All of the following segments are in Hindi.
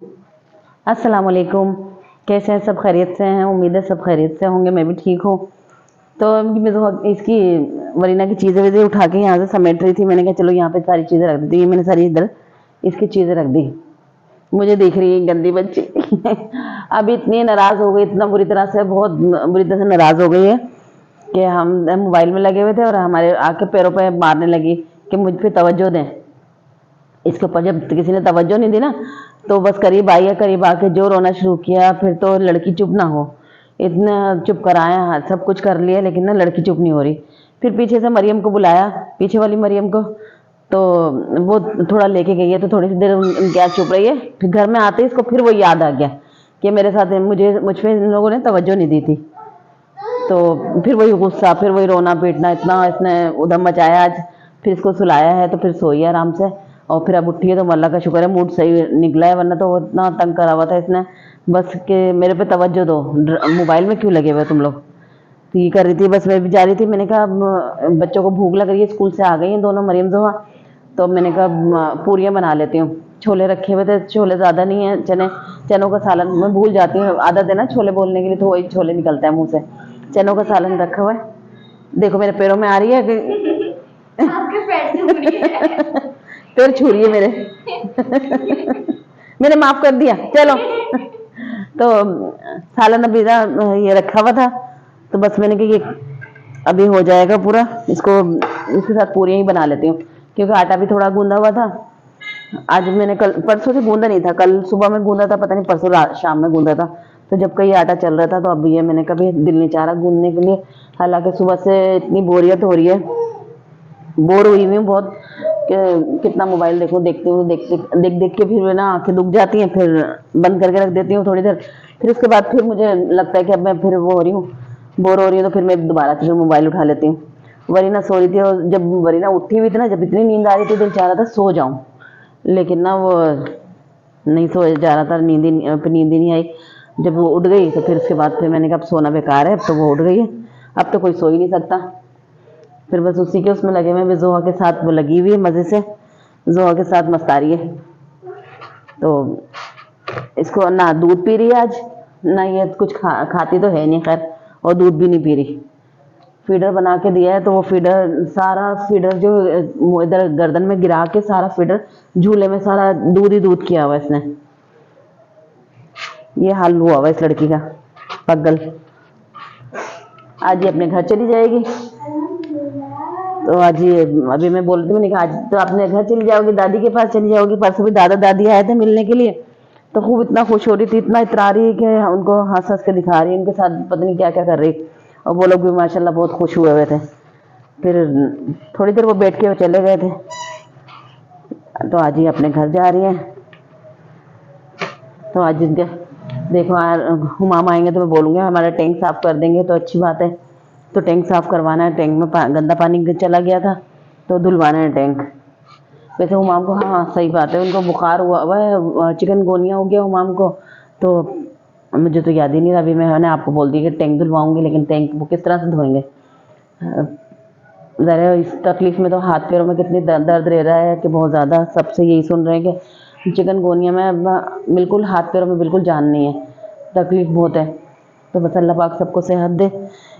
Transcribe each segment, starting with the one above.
अस्सलाम वालेकुम। कैसे हैं? सब खैरियत से हैं? उम्मीद है सब खैरियत से होंगे। मैं भी ठीक हूँ। तो मैं तो इसकी वरीना की चीज़ें वीज़ें उठा के यहाँ से समेट रही थी। मैंने कहा चलो यहाँ पे सारी चीज़ें रख देती। ये मैंने सारी इधर इसकी चीज़ें रख दी। मुझे देख रही है गंदी बच्ची। अब इतनी नाराज़ हो गई, इतना बुरी तरह से, बहुत बुरी तरह से नाराज़ हो गई है कि हम मोबाइल में लगे हुए थे और हमारे आके पैरों पे मारने लगी कि मुझ पे तवज्जो दें। इसके ऊपर जब किसी ने तवज्जो नहीं दी ना, तो बस करीब आई है, करीब आके जो रोना शुरू किया। फिर तो लड़की चुप ना हो, इतना चुप कराया, हाँ, सब कुछ कर लिया, लेकिन ना लड़की चुप नहीं हो रही। फिर पीछे से मरियम को बुलाया, पीछे वाली मरियम को, तो वो थोड़ा लेके गई है, तो थोड़ी सी देर क्या चुप रही है। फिर घर में आते ही इसको फिर वो याद आ गया कि मेरे साथ मुझ पे इन लोगों ने तवज्जो नहीं दी थी। तो फिर वही गुस्सा, फिर वही रोना पीटना, इतना इसने उधम मचाया आज। फिर इसको सुलाया है तो फिर सोई है आराम से, और फिर अब उठी है, तो अल्लाह का शुक्र है मूड सही निकला है, वरना तो वो इतना तंग करा हुआ था इसने बस कि मेरे पे तवज्जो दो, मोबाइल में क्यों लगे हुए तुम लोग। तो ये कर रही थी, बस मैं भी जा रही थी। मैंने कहा अब बच्चों को भूख लग रही है, स्कूल से आ गई हैं दोनों, मरियम जोहा। तो मैंने कहा पूरियाँ बना लेती हूँ। छोले रखे हुए थे, छोले ज़्यादा नहीं है, चनों का सालन, मैं भूल जाती हूँ, आदत है ना छोले बोलने के लिए, तो वही छोले निकलता है मुँह से। चनों का सालन रखा हुआ है। देखो मेरे पैरों में आ रही है कि आपके पैर छू रही है। पैर छू रही है मेरे। मैंने माफ कर दिया, चलो। तो सालन अभी ये रखा हुआ था, तो बस मैंने कहा ये अभी हो जाएगा पूरा, इसको इसके साथ पूरी ही बना लेती हूँ, क्योंकि आटा भी थोड़ा गूंदा हुआ था। आज मैंने कल परसों से गूंदा नहीं था, कल सुबह में गूंदा था, पता नहीं परसों रात शाम में गूंदा था। तो जब कहीं आटा चल रहा था, तो अब ये मैंने कभी दिल नहीं चाह रहा गूंदने के लिए। हालांकि सुबह से इतनी बोरियत हो रही है, बोर हुई हुई हूँ बहुत कि कितना मोबाइल देखूं, देखती हूँ, देख देख के फिर ना आंखें दुख जाती हैं, फिर बंद करके रख देती हूँ थोड़ी देर। फिर उसके बाद फिर मुझे लगता है कि अब मैं फिर वो हो रही हूँ, बोर हो रही हूँ, तो फिर मैं दोबारा से फिर मोबाइल उठा लेती हूँ। वरीना सो रही थी, और जब वरीना उठी हुई थी ना, जब इतनी नींद आ रही थी, दिल चाह रहा था सो जाऊं, लेकिन ना वो नहीं सो जा रहा था, नींद ही नहीं आई। जब वो उठ गई तो फिर उसके बाद फिर मैंने कहा अब सोना बेकार है, अब तो वो उठ गई है, अब तो कोई सो ही नहीं सकता। फिर बस उसी के उसमें लगे हुए, जोहा के साथ वो लगी हुई है मज़े से, जोहा के साथ मस्ता रही है। तो इसको ना दूध पी रही है आज, ना ये कुछ खाती तो है नहीं खैर, और दूध भी नहीं पी रही। फीडर बना के दिया है, तो वो फीडर, सारा फीडर जो इधर गर्दन में गिरा के, सारा फीडर झूले में सारा दूध ही दूध किया हुआ इसने। ये हाल हुआ हुआ इस लड़की का, पगल। आज ये अपने घर चली जाएगी। तो आज ये, अभी मैं बोल रही थी, मैंने कहा आज तो अपने घर चली जाओगी, दादी के पास चली जाओगी। परसों भी दादा दादी आए थे मिलने के लिए, तो खूब इतना खुश हो रही थी, इतना इतरा रही है कि उनको हंस हंस के दिखा रही है, उनके साथ पता नहीं क्या क्या कर रही। और वो लोग भी माशाल्लाह बहुत खुश हुए हुए थे। फिर थोड़ी देर वो बैठ के वो चले गए थे। तो आज ये अपने घर जा रही है। तो आज देखो हुमाम आएंगे तो मैं बोलूँगी हमारा टैंक साफ़ कर देंगे, तो अच्छी बात है। तो टैंक साफ़ करवाना है, टैंक में गंदा पानी चला गया था, तो धुलवाना है टैंक। वैसे हुमाम को, हाँ सही बात है, उनको बुखार हुआ वह चिकनगुनिया हो गया हुमाम को। तो मुझे तो याद ही नहीं था, अभी मैंने आपको बोल दिया कि टैंक धुलवाऊंगी, लेकिन टैंक वो किस तरह से धोएंगे। ज़रा इस तकलीफ़ में तो हाथ पैरों में कितनी दर्द रह रहा है कि बहुत ज़्यादा, सबसे यही सुन रहे हैं कि चिकनगुनिया में बिल्कुल हाथ पैरों में बिल्कुल जान नहीं है, तकलीफ़ बहुत है। तो बस अल्लाह पाक सबको सेहत दे।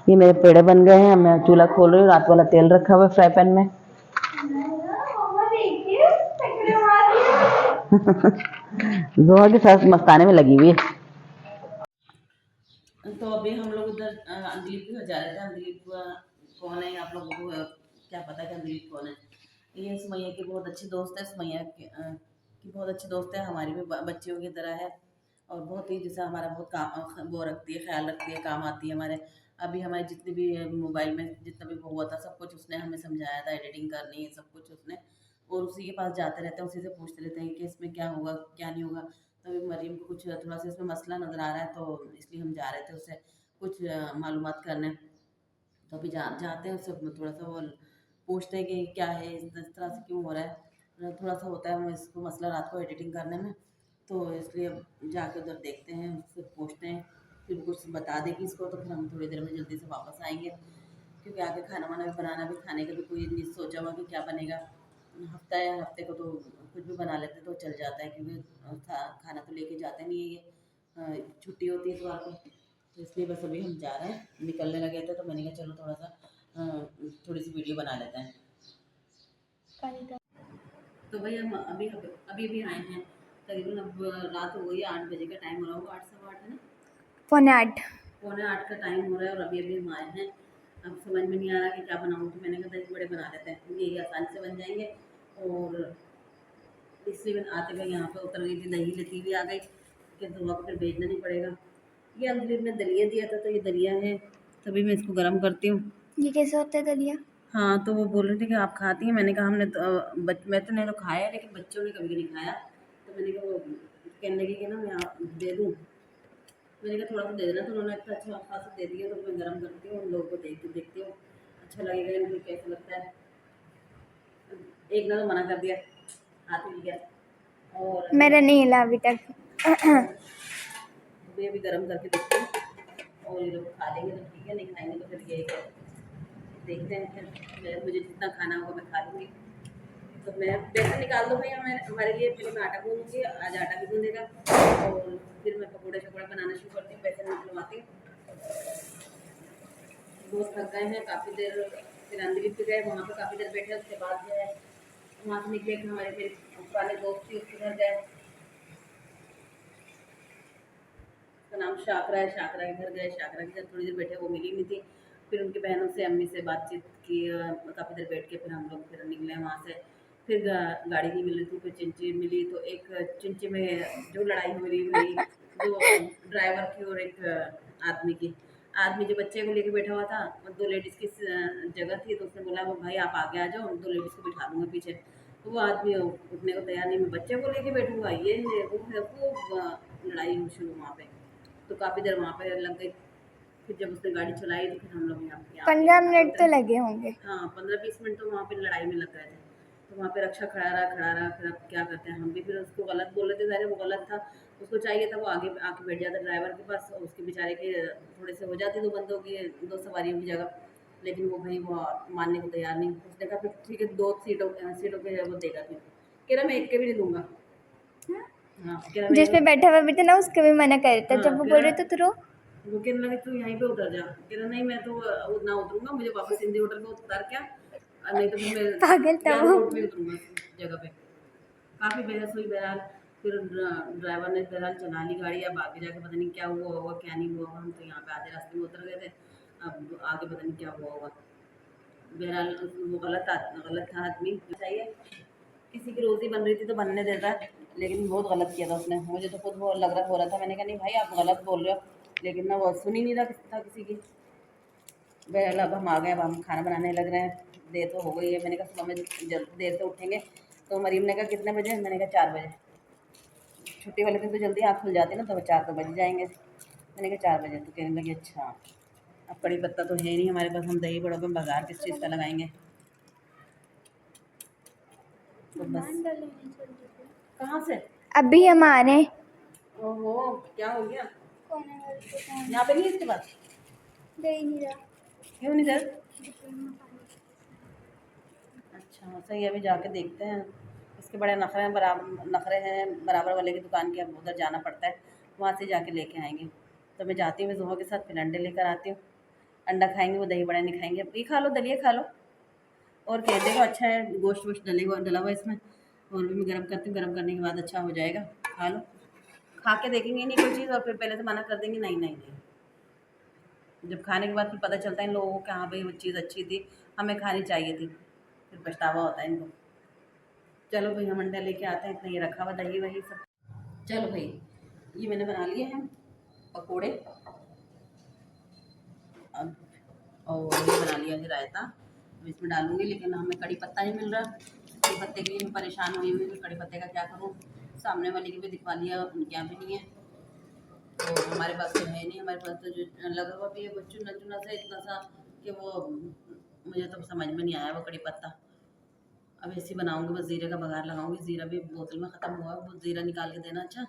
ये मेरे पेड़े बन गए हैं, मैं चूल्हा खोल रही हूँ, रात वाला तेल रखा हुआ है फ्राई पैन में। जोहा के साथ मस्ताने में लगी हुई है। तो अभी हम लोग उधर अंजलि के घर जा रहे थे। अंजलि कौन है आप लोगों को क्या पता है कि अंजलि कौन है? ये सुमैया की बहुत अच्छी दोस्त है, सुमैया की बहुत अच्छी दोस्त है, हमारी भी बच्चियों की तरह है, और बहुत ही जैसा हमारा बहुत काम वो रखती है, ख्याल रखती है, काम आती है हमारे। अभी हमारे जितने भी मोबाइल में जितना भी वो हुआ था, सब कुछ उसने हमें समझाया था, एडिटिंग करनी है सब कुछ उसने। और उसी के पास जाते रहते हैं, उसी से पूछते रहते हैं कि इसमें क्या होगा क्या नहीं होगा। तो अभी मरीम को कुछ थोड़ा सा इसमें मसला नज़र आ रहा है, तो इसलिए हम जा रहे थे उससे कुछ मालूमात करने। तो अभी जाते हैं उससे थोड़ा सा वो पूछते हैं कि क्या है, इस तरह से क्यों हो रहा है। थोड़ा सा होता है इसको मसला रात को एडिटिंग करने में, तो इसलिए जाके उधर देखते हैं, उससे पूछते हैं, फिर कुछ बता देगी इसको, तो फिर हम थोड़ी देर में जल्दी से वापस आएंगे, क्योंकि आगे खाना वाना भी बनाना भी, खाने का भी कोई नहीं सोचा हुआ कि क्या बनेगा। हफ्ता है, हफ्ते को तो कुछ भी बना लेते तो चल जाता है, क्योंकि खाना तो लेके जाते नहीं है ये, छुट्टी होती है इतवार को। तो इसलिए बस अभी हम जा रहे हैं, निकलने लगे थे तो मैंने कहा चलो थोड़ा सा थोड़ी सी वीडियो बना लेते हैं। तो भाई हम अभी अभी अभी आए हैं, करीबन अब रात हो गई है, 8 बजे का टाइम हो रहा होगा, 8 सवा 8 है ना, पौने 8 का टाइम हो रहा है और अभी अभी हम आए हैं। अब समझ में नहीं आ रहा कि क्या बनाऊँ, तो मैंने कहा दही बड़े बना लेते हैं, क्योंकि ये आसानी से बन जाएंगे। और इसलिए मैं आते हुए यहाँ पे उतर गई थी, दही लेती हुई आ गई कि धोआ को फिर भेजना नहीं पड़ेगा। ये अंजलि ने दलिया दिया था, तो ये दलिया है, तभी मैं इसको गर्म करती हूँ। ये कैसे होता है दलिया? हाँ, तो वो बोल रही थी कि आप खाती हैं, मैंने कहा हमने तो मैं तो नहीं तो खाया, लेकिन बच्चों ने कभी नहीं खाया। तो मैंने कहा वो कहने लगी कि ना मैं दे दूँ, मैंने कहा थोड़ा सा दे देना, तो उन्होंने इतना अच्छा खासा दे दिया, तो मैं गर्म करती हूँ, उन लोगों को देखती हूँ अच्छा लगेगा इनको कैसा लगता है। एक ने तो मना कर दिया, हाथ हिल गया, और मेरा नहीं हिला अभी तक। मैं भी गर्म करके देखती हूँ, और ये लोग खा लेंगे तो ठीक है, नहीं खाएंगे तो फिर यही देखते हैं। फिर मुझे जितना खाना होगा मैं खा लूँगी। तो मैं बेसन निकाल दूँ भाई, हमारे लिए फिर मैं आटा गूँधूँगी, आज आटा भी गूँधेगा, और फिर मैं पकौड़े शकौड़े बनाना शुरू करती हूँ, बेसन निकलवाती हूँ। दोस्त थक गए हैं काफ़ी देर, फिर अंदर भी गए, वहाँ पे काफ़ी देर बैठे, उसके बाद जो है वहाँ से निकले कि हमारे मेरे पुराने दोस्त थी उसके घर गए, उसका नाम शाकरा है, शाकरा के घर गए, शाकरा के घर थोड़ी देर बैठे, वो मिली नहीं थी। फिर उनकी बहनों से अम्मी से बातचीत की, काफ़ी देर बैठ के फिर हम लोग फिर निकले वहाँ से। फिर गाड़ी नहीं मिल रही थी, फिर चिंची मिली, तो एक चिंची में जो लड़ाई हो रही हुई, दो ड्राइवर की और एक आदमी की। आदमी जो बच्चे को लेके बैठा हुआ था, और दो लेडीज़ की जगह थी, तो उसने बोला वो भाई आप आगे आ जाओ, दो लेडीज़ को बिठा दूंगा पीछे। तो वो आदमी उठने को तैयार नहीं, मैं बच्चे को लेके बैठूंगा, ये वो खूब लड़ाई हुई शुरू वहाँ पे। तो काफ़ी देर वहाँ पे लग गई। फिर जब उसने गाड़ी चलाई तो फिर हम लोग यहाँ पे 15 मिनट तो लगे होंगे। हाँ, 15-20 मिनट तो वहाँ पे लड़ाई में लग गए थे। तो वहाँ पे रक्षा खड़ा रहा, फिर अब क्या करते हैं, हम भी फिर उसको गलत बोल रहे थे, ज़ाहिर है वो गलत था। उसको चाहिए था वो आगे आके बैठ जाता ड्राइवर के पास, और उसके बेचारे के थोड़े से हो जाती 2 बंदों की, 2 सवारियों की जगह। लेकिन वो भाई वो मानने को तैयार नहीं। उसने कहा फिर ठीक है, 2 सीटों पे वो देगा तुझको। कह रहा मैं एक के भी नहीं दूँगा। हाँ, कह रहा जिसपे मैं बैठा हुआ भी था ना उसको भी मना कर रहा था, हाँ, जब वो कह बोल रहा रहे थे तो रो। वो कहने लगे तू यहीं पे उतर जा। कह रहा नहीं मैं तो ना उतरूँगा, मुझे वापस सिंधी होटल पे उतार के आ, नहीं तो फिर मैं पागल था वो। एयरपोर्ट पे उतरूँगा उस जगह पे। काफ़ी बहस हुई बहरहाल। फिर ड्राइवर ने बहरहाल चला ली गाड़ी, अब आगे जाके पता नहीं क्या हुआ होगा क्या नहीं हुआ होगा, हम तो यहाँ पे आधे रास्ते में उतर गए थे, अब आगे पता नहीं क्या हुआ होगा। बहरहाल वो गलत था आदमी। चाहिए किसी की रोज़ी बन रही थी तो बनने देता है, लेकिन बहुत गलत किया था उसने। मुझे तो खुद वो लग रहा हो रहा था, मैंने कहा नहीं भाई आप गलत बोल रहे हो, लेकिन ना वो सुन ही नहीं रहा था किसी की। बहरहाल अब हम आ गए, अब हम खाना बनाने लग रहे हैं, देर तो हो गई है। मैंने कहा सुबह में देर से उठेंगे, तो मरीम ने कहा कितने बजे, मैंने कहा 4 बजे। छुट्टी वाले दिन तो जल्दी आँख खुल जाती है ना, तो 4 तो बज जाएंगे। मैंने कहा 4 बजे, तो कहने लगी अच्छा। अब कड़ी पत्ता तो है नहीं हमारे पास, हम दही बड़ों पे बाजार किस चीज़ का लगाएंगे। तो बस कहाँ से अभी हम आ रहे हैं। ओहो क्या हो गया, यहाँ पे नहीं है इसके पास, क्यों नहीं सर? अच्छा सही है, अभी जाके देखते हैं। इसके बड़े नखरे हैं, बराबर वाले की दुकान के, अब उधर जाना पड़ता है, वहाँ से जाके लेके आएंगे। तो मैं जाती हूँ, मैं जुहा के साथ फिर अंडे लेकर आती हूँ। अंडा खाएंगे, वो दही बड़ा नहीं खाएंगे। ये खा लो, दलिया खा लो, और कह देगा अच्छा है, गोश्त वोश्त डला हुआ इसमें। और भी मैं गर्म करती हूँ, गर्म करने के बाद अच्छा हो जाएगा, खा लो। खा के देखेंगे नहीं कोई चीज़, और फिर पहले से मना कर देंगे नहीं नहीं नहीं। जब खाने के बाद फिर पता चलता है इन लोगों को कि हाँ भाई वो चीज़ अच्छी थी, हमें खानी चाहिए थी, फिर पछतावा होता है इनको। चलो भाई हम अंडा लेके आते हैं, इतना ये रखा हुआ दही वही सब। चलो भाई ये मैंने बना लिए हैं पकोड़े, अब और ये बना लिया है रायता, अब इसमें डालूंगी। लेकिन हमें कड़ी पत्ता नहीं मिल रहा, कड़ी पत्ते के लिए मैं परेशान हुई हूँ कि कड़ी पत्ते का क्या करूँ। सामने वाले की भी दिखवा लिया, उनके यहाँ भी नहीं है, तो हमारे पास तो है नहीं। हमारे पास तो जो लगा हुआ भी है वो चुना चुना सा इतना सा कि वो मुझे तो समझ में नहीं आया वो कड़ी पत्ता। अब ऐसे बनाऊंगी, बस जीरे का बघार लगाऊंगी, जीरा भी बोतल में ख़त्म हुआ है, वो जीरा निकाल के देना अच्छा।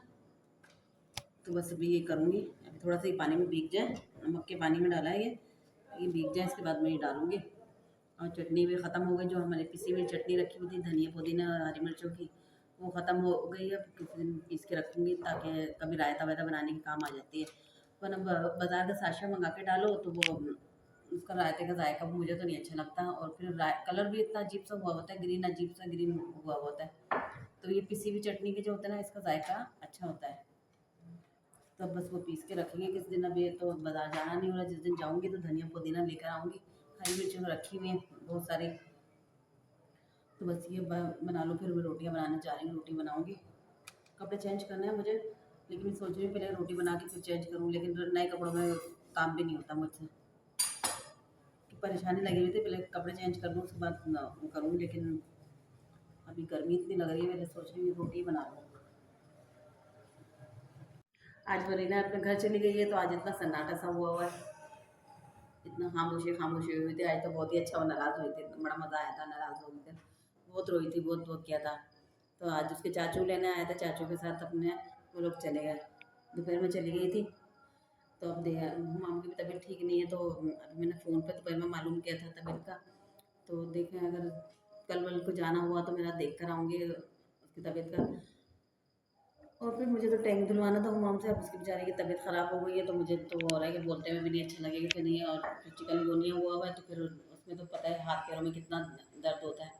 तो बस अभी ये करूँगी, अभी थोड़ा सा ये पानी में भीग जाए, नमक के पानी में डाला है ये भीग जाए, इसके बाद मैं ये डालूँगी। और चटनी भी ख़त्म हो गई, जो हमारी पिसी हुई चटनी रखी हुई थी धनिया पुदीना और हरी मिर्चों की, वो ख़त्म हो गई है। अब किसी दिन पीस के रखूँगी ताकि कभी रायता वायता बनाने के काम आ जाती है। वरना बाज़ार का साशा मंगा के डालो तो वो उसका रायते का जायका मुझे तो नहीं अच्छा लगता, और फिर कलर भी इतना अजीब सा हुआ होता है, ग्रीन अजीब सा ग्रीन हुआ होता है। तो ये पिसी हुई चटनी के जो होता है ना, इसका जायका अच्छा होता है। तो अब बस वो पीस के रखेंगे किस दिन। अब ये तो बाज़ार जाना नहीं हो रहा, जिस दिन जाऊँगी तो धनिया पुदीना लेकर आऊँगी। हरी मिर्च रखी हुई हैं बहुत सारी। तो बस ये बना लो, फिर मैं रोटियाँ बनाने जा रही हूँ, रोटी बनाऊँगी। कपड़े चेंज करने हैं मुझे, लेकिन मैं सोच रही हूँ पहले रोटी बना के फिर चेंज करूँ, लेकिन नए कपड़ों में काम भी नहीं होता मुझसे, कि परेशानी लगी हुई थी। पहले कपड़े चेंज कर लूँ उसके बाद करूँ, लेकिन अभी गर्मी इतनी लग रही है, मैं सोच रही हूँ रोटी बना लूँ। आज वरीना अपने घर चली गई है, तो आज इतना सन्नाटा सा हुआ है, इतना खामोशी खामोशी हुई थी। आज तो बहुत ही अच्छा, वो नाराज़ हुई थी, बड़ा मज़ा आया था, नाराज़ हो गई थी, बहुत रोई थी, बहुत वो किया था। तो आज उसके चाचू लेने आए थे, चाचू के साथ अपने वो लोग चले गए, दोपहर में चली गई थी। तो अब माम की भी तबीयत ठीक नहीं है, तो अभी मैंने फ़ोन पे दोपहर में मालूम किया था तबीयत का। तो देखें अगर कल वल को जाना हुआ तो मेरा देख कर आऊँगी उसकी तबीयत का। और फिर मुझे तो टैंक दिलवाना था माम से। अब उसकी बेचारे की तबीयत ख़राब हो गई है, तो मुझे तो हो रहा है कि बोलते हुए भी नहीं अच्छा लगेगा कि नहीं। और फिर चिकनगुनिया हुआ हुआ है, तो फिर उसमें तो पता है हाथ पैरों में कितना दर्द होता है,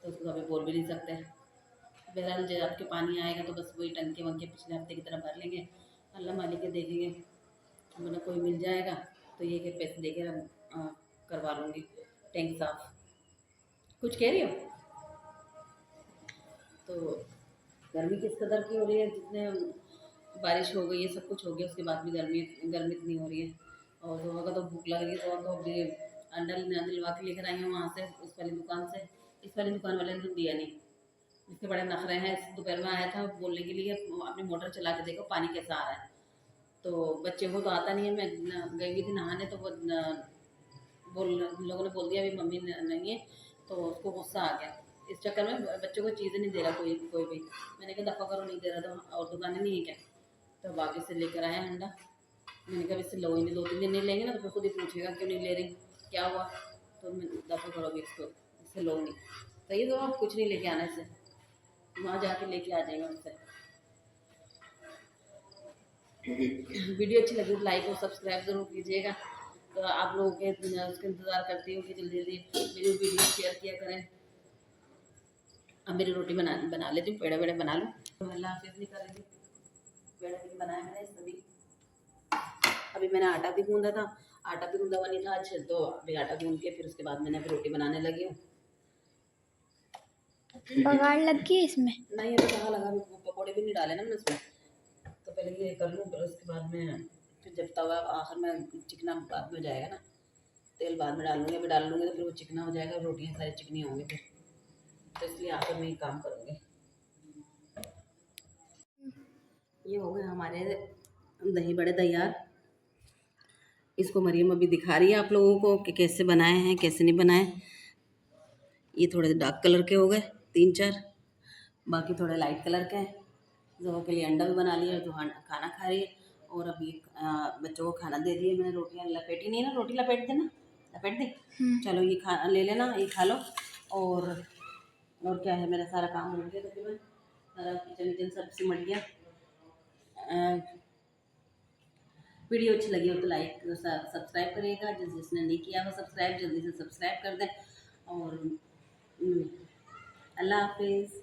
तो उसको कभी बोल भी नहीं सकते। बहरहाल जब आपके पानी आएगा तो बस वही टंके वंके पिछले हफ्ते की तरह भर लेंगे, अल्लाह मालिक के देखेंगे, वरना कोई मिल जाएगा तो ये कि पैसे दे के करवा लूँगी टैंक साफ। कुछ कह रही हो? तो गर्मी किस कदर की हो रही है, जितने बारिश हो गई है, सब कुछ हो गया, उसके बाद भी गर्मी गर्मी इतनी हो रही है। और सुबह का तो भूख लग रही है, सुबह को अभी अंडा दिलवा के लेकर आई हूँ वहाँ से, उस वाली दुकान से। इस वाली दुकान वाले ने तो दिया नहीं, इसके बड़े नखरे हैं। दोपहर में आया था बोलने के लिए अपनी मोटर चला के देखो पानी कैसा आ रहा है। तो बच्चे को तो आता नहीं है, मैं गई हुई थी नहाने, तो वो लोगों ने बोल दिया अभी मम्मी नहीं है, तो उसको गुस्सा आ गया। इस चक्कर में बच्चों को चीज़ें नहीं दे रहा कोई कोई भी। मैंने कहा दफ़ा करो, नहीं दे रहा, तो और दुकानें नहीं है क्या? तो बाकी से लेकर आए अंडा। मैंने कहा इससे लो ही नहीं, 2-3 दिन नहीं लेंगे ना तो फिर खुद ही पूछेगा क्यों नहीं ले रही, क्या हुआ। तो मैं दफ़ा करो अभी इसको, इससे लो नहीं। सही तो आप कुछ नहीं लेके आना इससे, वहाँ जाके लेके आ जाएंगे उससे। वीडियो अच्छी लगी तो लाइक और सब्सक्राइब ज़रूर कीजिएगा। तो आप लोगों के उसका इंतज़ार करती हूँ कि जल्दी जल्दी मेरी वीडियो शेयर किया करें। अब मेरी रोटी बना लेती हूँ, पेड़े वेड़े बना लूँ। तो अल्लाह हाफिज़ नहीं कर रही थी, पेड़े भी बनाए मैंने सभी। अभी मैंने आटा भी गूँधा था, आटा भी गूँधा हुआ नहीं था आज, तो अभी आटा गूँध के फिर उसके बाद मैंने अभी रोटी बनाने लगी हूँ। बघाड़ लग गई इसमें। नहीं अभी कहाँ लगा, अभी पकौड़े भी नहीं डाले ना मैंने उसमें, तो पहले ये कर लूँ, फिर उसके बाद में फिर जब तवा आखिर में चिकना बाद में हो जाएगा ना, तेल बाद में डालूंगी, अभी डाल लूँगी तो फिर वो चिकना हो जाएगा, रोटियाँ सारी चिकनी होंगी फिर, तो इसलिए आखिर में ही काम करूँगी। ये हो गए हमारे दही बड़े तैयार। इसको मरियम अभी दिखा रही है आप लोगों को कि कैसे बनाए हैं कैसे नहीं बनाए। ये थोड़े डार्क कलर के हो गए 3-4, बाकी थोड़े लाइट कलर के हैं। जोहो के लिए अंडा भी बना लिया, जो खाना खा रही है। और अभी बच्चों को खाना दे दिए मैंने, रोटियाँ लपेटी नहीं ना, रोटी लपेट देना, लपेट दी। चलो ये खा ले लेना, ये खा लो। और क्या है, मेरा सारा काम हो गया तकरीबन, सारा किचन विचन सब सिमट गया। वीडियो अच्छी लगी हो तो लाइक सब्सक्राइब करिएगा, जिसने नहीं किया हो सब्सक्राइब जल्दी से सब्सक्राइब कर दें। और अल्लाह हाफिज़।